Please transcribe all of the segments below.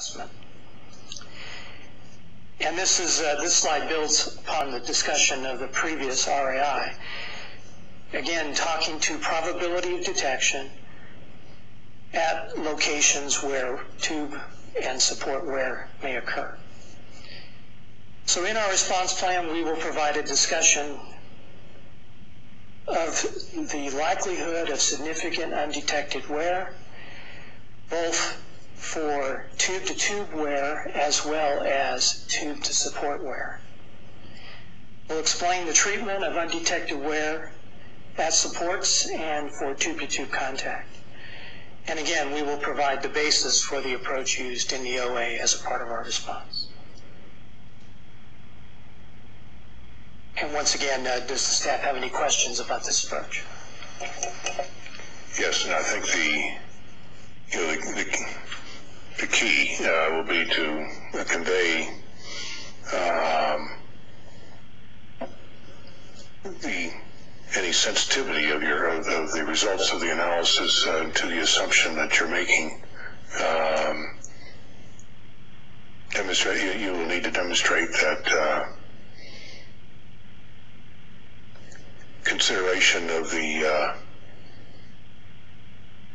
assessment. And this slide builds upon the discussion of the previous RAI. Again, talking to probability of detection at locations where tube and support wear may occur. So in our response plan, we will provide a discussion of the likelihood of significant undetected wear, both for tube-to-tube wear as well as tube-to-support wear. We'll explain the treatment of undetected wear at supports and for tube-to-tube contact. And again, we will provide the basis for the approach used in the OA as a part of our response. And once again, does the staff have any questions about this approach? Yes, and I think the key will be to convey any sensitivity of the results of the analysis to the assumption that you're making. You will need to demonstrate that consideration of the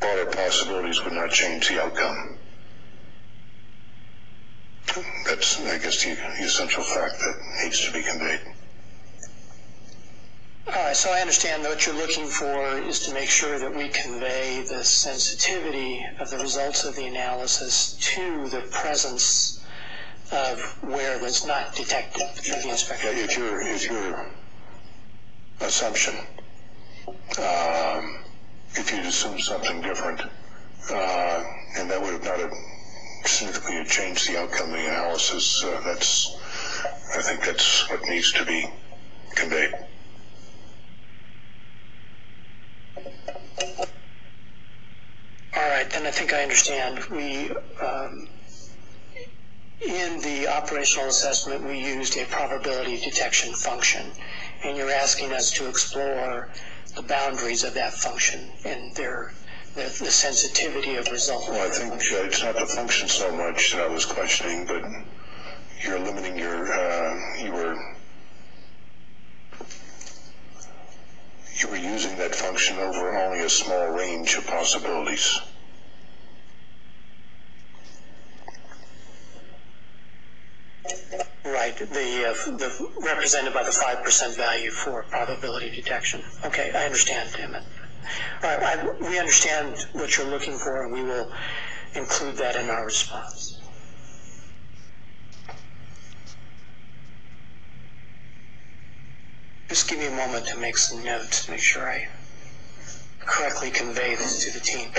broader possibilities would not change the outcome. That's, I guess, the essential fact that needs to be conveyed. All right, so I understand that what you're looking for is to make sure that we convey the sensitivity of the results of the analysis to the presence of where that's not detected through the inspection. If your assumption, if you'd assume something different, and that would have not significantly changed the outcome of the analysis, I think that's what needs to be conveyed. All right, then I think I understand. In the operational assessment, we used a probability detection function, and you're asking us to explore the boundaries of that function and the sensitivity of results. Well, I think it's not the function so much that I was questioning, but you're limiting you were using that function over only a small range of possibilities. Right, the represented by the 5% value for probability detection. Okay, I understand, Emmett. All right, we understand what you're looking for, and we will include that in our response. Just give me a moment to make some notes to make sure I correctly convey this to the team.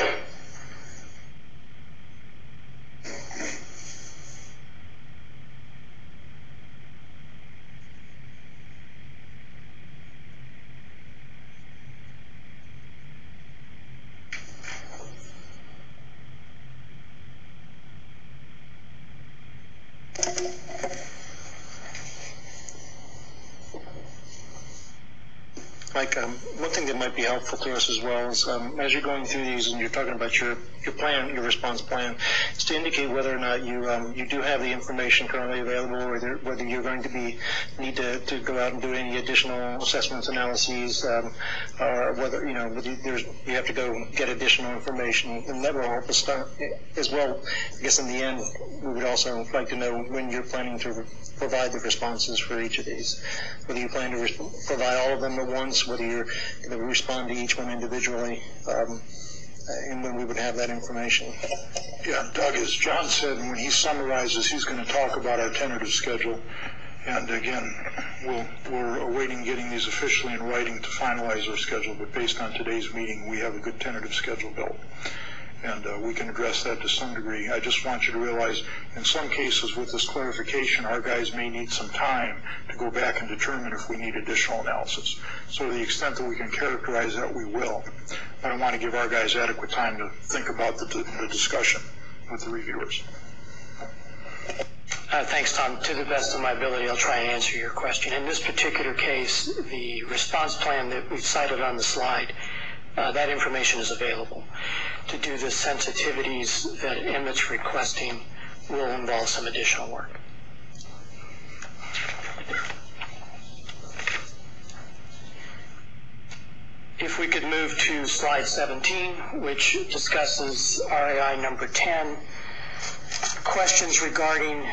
Mike, one thing that might be helpful to us as well is as you're going through these and you're talking about your plan, your response plan, is to indicate whether or not you do have the information currently available, or whether you're going to need to go out and do any additional assessments, analyses, or whether you have to go get additional information, and that will help us start as well. I guess in the end, we would also like to know when you're planning to provide the responses for each of these. Whether you plan to provide all of them at once, whether you're going to respond to each one individually, and when we would have that information. Yeah, Doug, as John said, when he summarizes, he's going to talk about our tentative schedule. And again, we're awaiting getting these officially in writing to finalize our schedule, but based on today's meeting, we have a good tentative schedule built. And we can address that to some degree. I just want you to realize, in some cases with this clarification, our guys may need some time to go back and determine if we need additional analysis. So to the extent that we can characterize that, we will. But I want to give our guys adequate time to think about the discussion with the reviewers. Thanks, Tom. To the best of my ability, I'll try and answer your question. In this particular case, the response plan that we've cited on the slide, that information is available. To do the sensitivities that Emmett's requesting, will involve some additional work. If we could move to slide 17, which discusses RAI number 10, questions regarding